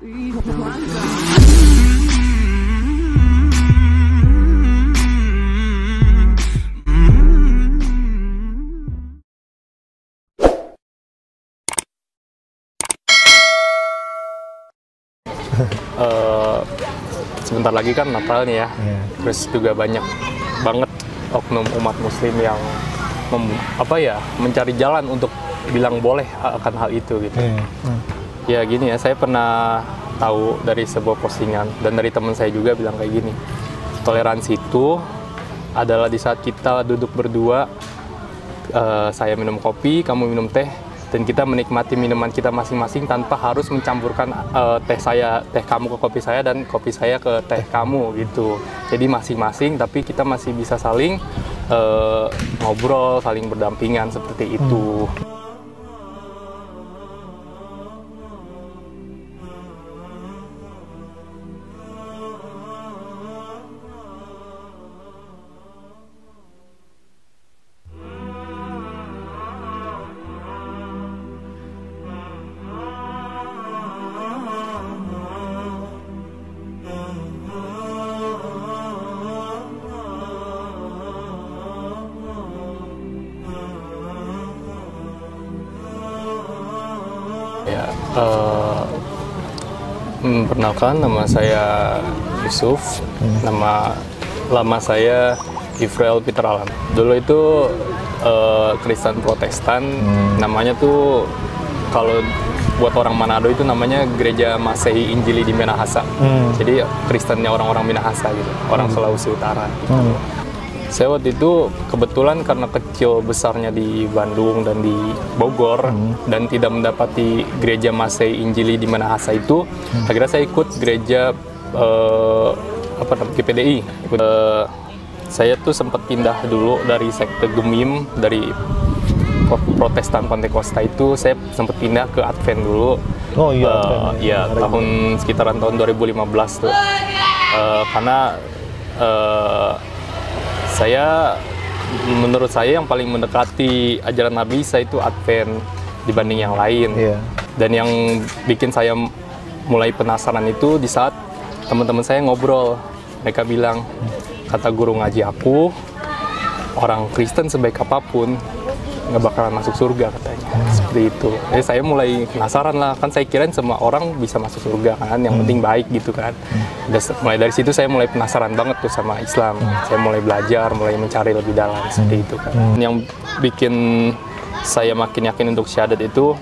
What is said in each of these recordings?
Sebentar lagi kan Natal nih ya, terus juga banyak banget oknum umat Muslim yang mencari jalan untuk bilang boleh akan hal itu gitu. Ya gini ya, saya pernah tahu dari sebuah postingan dan dari teman saya juga bilang kayak gini, toleransi itu adalah di saat kita duduk berdua, saya minum kopi, kamu minum teh, dan kita menikmati minuman kita masing-masing tanpa harus mencampurkan teh kamu ke kopi saya dan kopi saya ke teh kamu gitu. Jadi masing-masing, tapi kita masih bisa saling ngobrol, saling berdampingan seperti itu. Ya, perkenalkan, nama saya Yusuf, nama lama saya Ifrael Peter Alam. Dulu itu Kristen Protestan, namanya tuh kalau buat orang Manado itu namanya Gereja Masehi Injili di Minahasa. Jadi Kristennya orang-orang Minahasa gitu, orang Sulawesi Utara gitu. Saya waktu itu kebetulan karena kecil besarnya di Bandung dan di Bogor dan tidak mendapati Gereja Masehi Injili di Minahasa itu, akhirnya saya ikut gereja GPDI. Saya tuh sempat pindah dulu dari sekte Gemim, dari Protestan Pantekosta itu saya sempat pindah ke Advent dulu. Oh iya, ya sekitaran tahun 2015 tuh. Karena menurut saya yang paling mendekati ajaran Nabi Isa itu Advent dibanding yang lain. Dan yang bikin saya mulai penasaran itu di saat teman-teman saya ngobrol, mereka bilang, kata guru ngaji aku, orang Kristen sebaik apapun nggak bakalan masuk surga katanya, seperti itu. Jadi saya mulai penasaran lah, kan saya kirain semua orang bisa masuk surga kan, yang penting baik gitu kan. Mulai dari situ saya mulai penasaran banget tuh sama Islam. Saya mulai belajar, mulai mencari lebih dalam seperti itu kan. Yang bikin saya makin yakin untuk syahadat itu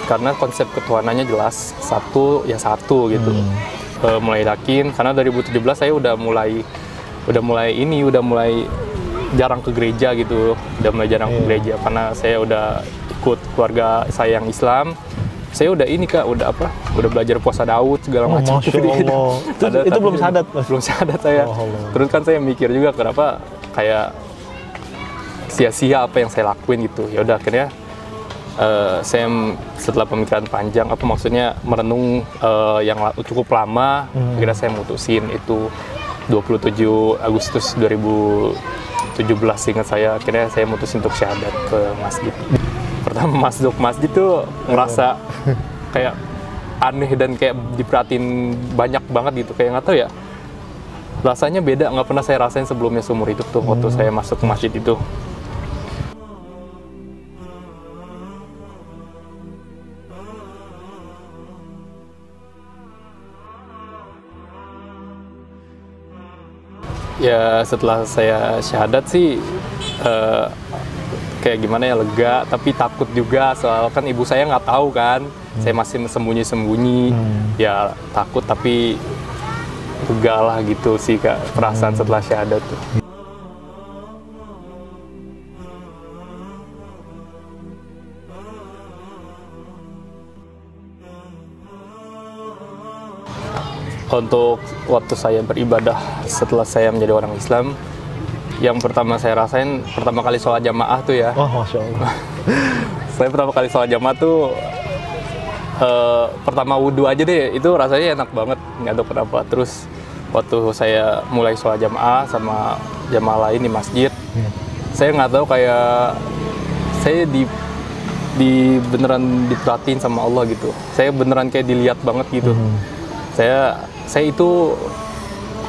karena konsep ketuhanannya jelas, satu ya satu gitu. Mulai yakin karena 2017 saya udah mulai jarang ke gereja gitu, udah mulai jarang ke gereja karena saya udah ikut keluarga saya yang Islam. Saya udah udah belajar puasa Daud segala macam. Masya Allah. Itu belum syahadat, Mas? Belum syahadat saya. Terus kan saya mikir juga kenapa kayak sia-sia apa yang saya lakuin gitu. Ya udah akhirnya saya setelah pemikiran panjang, maksudnya merenung yang cukup lama, akhirnya saya mutusin itu 27 Agustus 2017 ingat saya, akhirnya saya mutusin untuk syahadat ke masjid. Pertama masuk masjid tuh ngerasa kayak aneh dan kayak diperhatiin banyak banget gitu, kayak nggak tahu ya, rasanya beda, nggak pernah saya rasain sebelumnya seumur hidup tuh waktu saya masuk ke masjid itu. Ya setelah saya syahadat sih kayak gimana ya, lega tapi takut juga, soal kan ibu saya nggak tahu kan, saya masih sembunyi-sembunyi, ya takut tapi lega lah gitu sih Kak, perasaan setelah syahadat tuh. Untuk waktu saya beribadah setelah saya menjadi orang Islam, yang pertama saya rasain, pertama kali sholat jamaah tuh ya. Oh, Masya Allah. Saya pertama kali sholat jamaah tuh, pertama wudhu aja deh, itu rasanya enak banget, nggak tahu kenapa. Terus waktu saya mulai sholat jamaah sama jamaah lain di masjid, saya nggak tahu kayak saya beneran diperhatiin sama Allah gitu. Saya beneran kayak dilihat banget gitu. Saya itu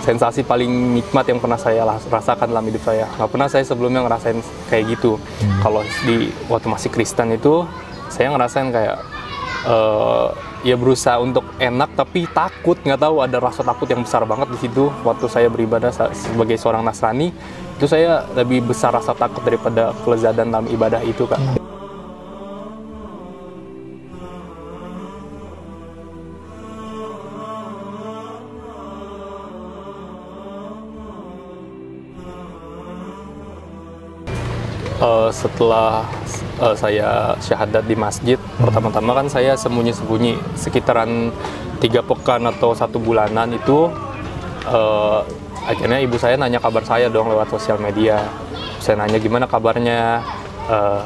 sensasi paling nikmat yang pernah saya rasakan dalam hidup saya. Nggak pernah saya sebelumnya ngerasain kayak gitu. Kalau waktu masih Kristen itu, saya ngerasain kayak ya berusaha untuk enak tapi takut, nggak tahu, ada rasa takut yang besar banget di situ. Waktu saya beribadah sebagai seorang Nasrani, itu saya lebih besar rasa takut daripada kelezatan dalam ibadah itu, Kak. Setelah saya syahadat di masjid, pertama-tama kan saya sembunyi-sembunyi sekitaran 3 pekan atau 1 bulanan itu. Akhirnya ibu saya nanya kabar saya dong lewat sosial media. Saya nanya gimana kabarnya,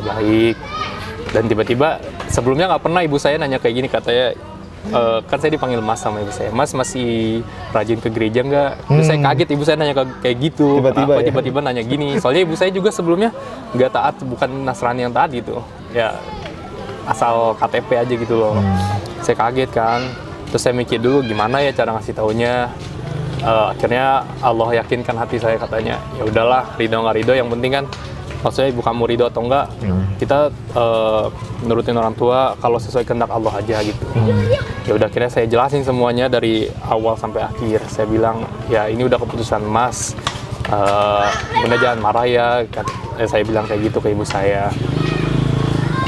baik. Dan tiba-tiba sebelumnya nggak pernah ibu saya nanya kayak gini, katanya kan saya dipanggil Mas sama ibu saya, Mas masih rajin ke gereja nggak? Terus saya kaget, ibu saya nanya kayak gitu, tiba-tiba nanya gini. Soalnya ibu saya juga sebelumnya nggak taat, bukan Nasrani yang taat gitu, ya asal KTP aja gitu loh. Saya kaget kan, terus saya mikir dulu gimana ya cara ngasih taunya. Akhirnya Allah yakinkan hati saya, katanya ya udahlah, ridho nggak ridho yang penting kan, maksudnya ibu kamu ridho atau enggak, kita nurutin orang tua kalau sesuai kehendak Allah aja gitu. Ya udah, akhirnya saya jelasin semuanya dari awal sampai akhir. Saya bilang ya ini udah keputusan Mas, Bunda jangan marah ya. Saya bilang kayak gitu ke ibu saya.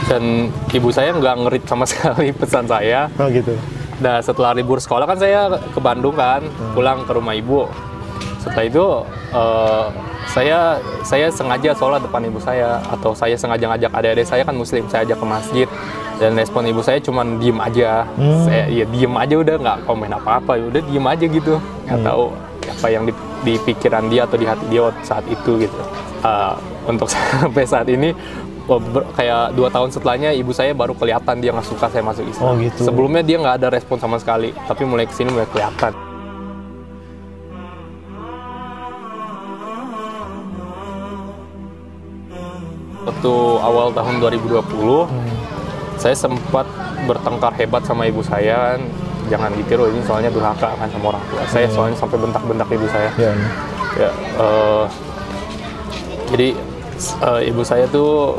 Dan ibu saya nggak ngerit sama sekali pesan saya. Oh gitu. Nah setelah libur sekolah kan saya ke Bandung kan, pulang ke rumah ibu. Setelah itu saya sengaja sholat depan ibu saya, atau saya sengaja ngajak adik-adik saya, kan muslim, saya ajak ke masjid. Dan respon ibu saya cuman diem aja. Saya ya diem aja, udah nggak komen apa-apa, udah diem aja gitu. Nggak tahu apa yang di pikiran dia atau di hati dia saat itu gitu. Untuk sampai saat ini, kayak 2 tahun setelahnya ibu saya baru kelihatan dia nggak suka saya masuk Islam. Oh gitu. Sebelumnya dia nggak ada respon sama sekali, tapi mulai kesini mulai kelihatan. Waktu awal tahun 2020, saya sempat bertengkar hebat sama ibu saya kan. Jangan ditiru, ini soalnya durhaka kan sama orang tua. Saya soalnya sampai bentak-bentak ibu saya. Ya, jadi ibu saya tuh,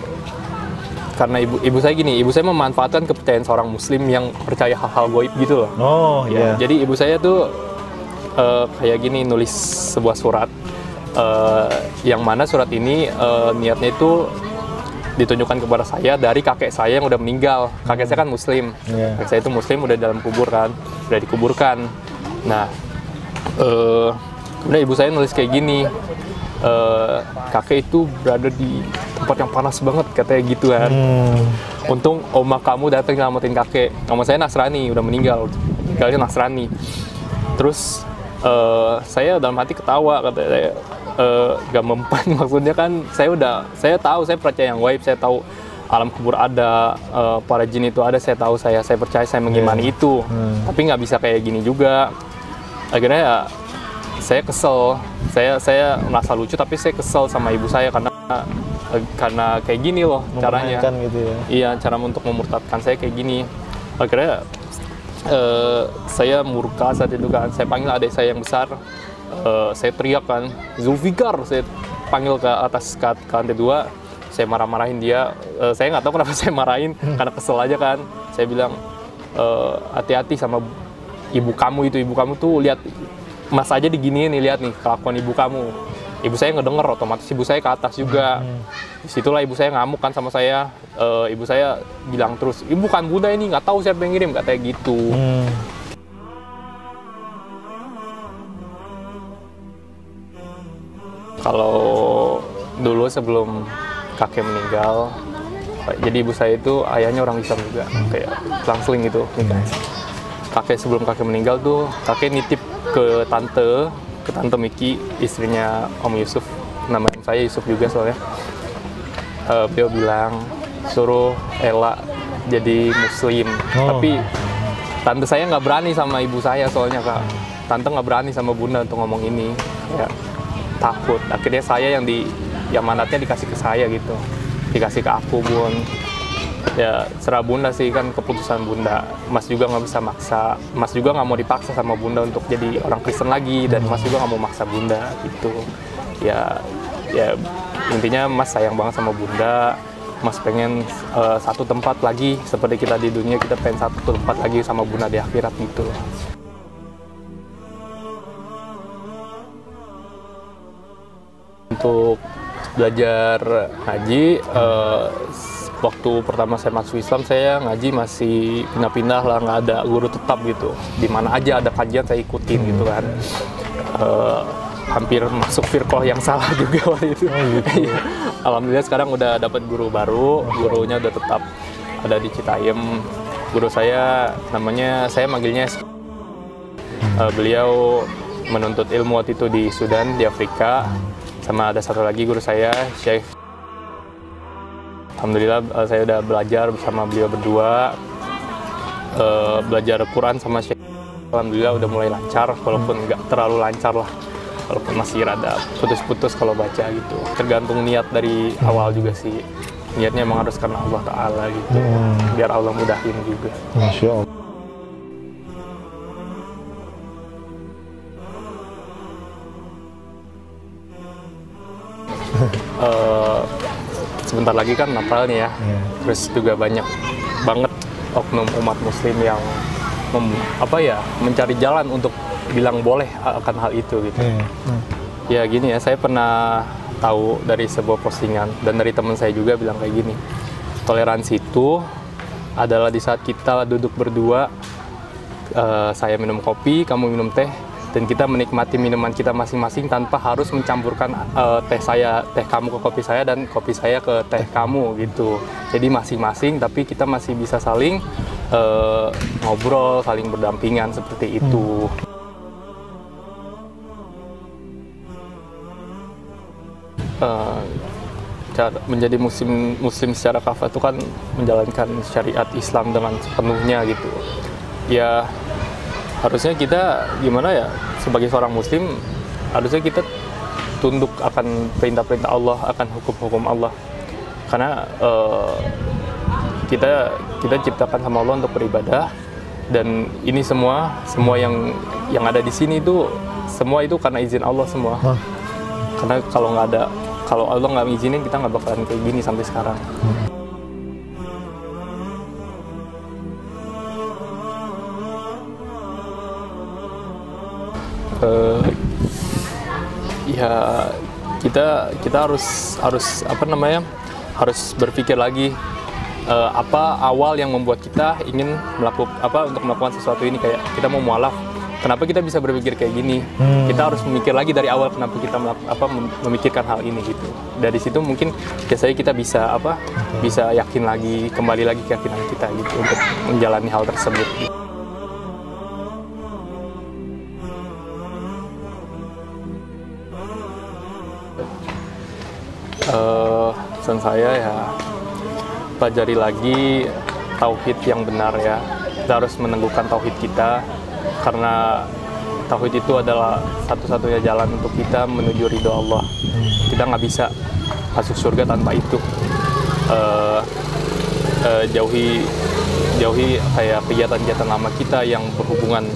karena ibu saya gini, ibu saya memanfaatkan kepercayaan seorang muslim yang percaya hal-hal gaib gitu loh. Oh iya. Jadi ibu saya tuh kayak gini, nulis sebuah surat, yang mana surat ini niatnya itu ditunjukkan kepada saya dari kakek saya yang udah meninggal. Kakek saya kan muslim, kakek saya itu muslim, udah dalam kubur kan, udah dikuburkan. Nah, kemudian ibu saya nulis kayak gini, kakek itu berada di tempat yang panas banget, katanya gitu kan. Untung oma kamu datang nyelamatin kakek. Oma saya Nasrani, udah meninggal, tinggalnya Nasrani. Terus saya dalam hati ketawa, katanya gak mempan. Maksudnya kan saya tahu, saya percaya yang gaib, saya tahu alam kubur ada, para jin itu ada, saya tahu, saya percaya, saya mengimani itu. Tapi nggak bisa kayak gini juga. Akhirnya ya saya kesel, saya merasa lucu, tapi saya kesel sama ibu saya karena kayak gini loh caranya. Gitu ya. Iya, cara untuk memurtadkan saya kayak gini. Akhirnya saya murka saat itu kan, saya panggil adik saya yang besar. Saya teriak kan, Zulfikar, saya panggil ke atas ke lantai 2, saya marah-marahin dia. Saya nggak tahu kenapa saya marahin, karena kesel aja kan. Saya bilang, hati-hati sama ibu kamu itu, ibu kamu tuh lihat Mas aja diginiin nih, lihat nih kelakuan ibu kamu. Ibu saya ngedenger, otomatis ibu saya ke atas juga. Disitulah ibu saya ngamuk kan sama saya. Ibu saya bilang terus, ibu kan Bunda ini, nggak tahu siapa yang ngirim, katanya gitu. Kalau dulu sebelum kakek meninggal, jadi ibu saya itu ayahnya orang Islam juga, kayak selang-seling gitu. Kakek sebelum kakek meninggal tuh, kakek nitip ke tante Miki, istrinya Om Yusuf, nama saya Yusuf juga soalnya. Beliau bilang suruh Ella jadi muslim, tapi tante saya nggak berani sama ibu saya soalnya, Kak. Tante nggak berani sama Bunda untuk ngomong ini, ya takut. Akhirnya saya yang manatnya dikasih ke saya gitu, dikasih ke aku, Bun. Ya serah bunda sih, kan keputusan bunda. Mas juga nggak bisa maksa, Mas juga nggak mau dipaksa sama bunda untuk jadi orang Kristen lagi, dan Mas juga nggak mau maksa bunda gitu. Ya intinya Mas sayang banget sama bunda. Mas pengen satu tempat lagi seperti kita di dunia, kita pengen satu tempat lagi sama bunda di akhirat gitu. Untuk belajar ngaji, waktu pertama saya masuk Islam, saya ngaji masih pindah-pindah lah, nggak ada guru tetap gitu. Di mana aja ada kajian saya ikutin gitu kan. Hampir masuk firqah yang salah juga waktu itu. Gitu. Alhamdulillah sekarang udah dapat guru baru, gurunya udah tetap ada di Citayam. Guru saya namanya, saya manggilnya, beliau menuntut ilmu waktu itu di Sudan, di Afrika. Sama ada satu lagi guru saya, Syekh. Alhamdulillah saya udah belajar bersama beliau berdua, belajar Quran sama Syekh. Alhamdulillah udah mulai lancar, walaupun nggak terlalu lancar lah, walaupun masih rada putus-putus kalau baca gitu. Tergantung niat dari awal juga sih, niatnya emang harus karena Allah Ta'ala gitu, biar Allah mudahin juga. Masya Allah. Sebentar lagi kan Natal nih ya, terus juga banyak banget oknum umat muslim yang mencari jalan untuk bilang boleh akan hal itu gitu. Ya gini ya, saya pernah tahu dari sebuah postingan dan dari teman saya juga bilang kayak gini, toleransi itu adalah di saat kita duduk berdua, saya minum kopi, kamu minum teh, dan kita menikmati minuman kita masing-masing tanpa harus mencampurkan teh kamu ke kopi saya dan kopi saya ke teh kamu gitu. Jadi masing-masing, tapi kita masih bisa saling ngobrol, saling berdampingan seperti itu. Menjadi muslim secara kafah itu kan menjalankan syariat Islam dengan sepenuhnya gitu. Ya harusnya kita gimana ya, sebagai seorang muslim harusnya kita tunduk akan perintah-perintah Allah, akan hukum-hukum Allah, karena kita ciptakan sama Allah untuk beribadah, dan ini semua yang ada di sini itu semua itu karena izin Allah semua. Karena kalau Allah nggak izinin, kita nggak bakalan kayak gini sampai sekarang. Ya kita harus berpikir lagi, apa awal yang membuat kita ingin untuk melakukan sesuatu ini. Kayak kita mau mualaf, kenapa kita bisa berpikir kayak gini? Kita harus memikir lagi dari awal kenapa kita memikirkan hal ini gitu. Dari situ mungkin biasanya kita bisa yakin lagi, kembali lagi keyakinan kita gitu untuk menjalani hal tersebut. Pesan saya ya, pelajari lagi tauhid yang benar ya. Kita harus meneguhkan tauhid kita, karena tauhid itu adalah satu-satunya jalan untuk kita menuju ridho Allah. Kita nggak bisa masuk surga tanpa itu. Jauhi kayak kegiatan-kegiatan lama kita yang berhubungan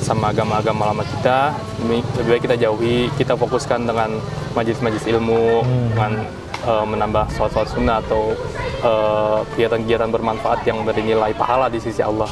sama agama-agama lama kita. Lebih baik kita jauhi, kita fokuskan dengan majelis-majelis ilmu, dengan menambah sholat-sholat sunnah atau kegiatan-kegiatan bermanfaat yang bernilai pahala di sisi Allah.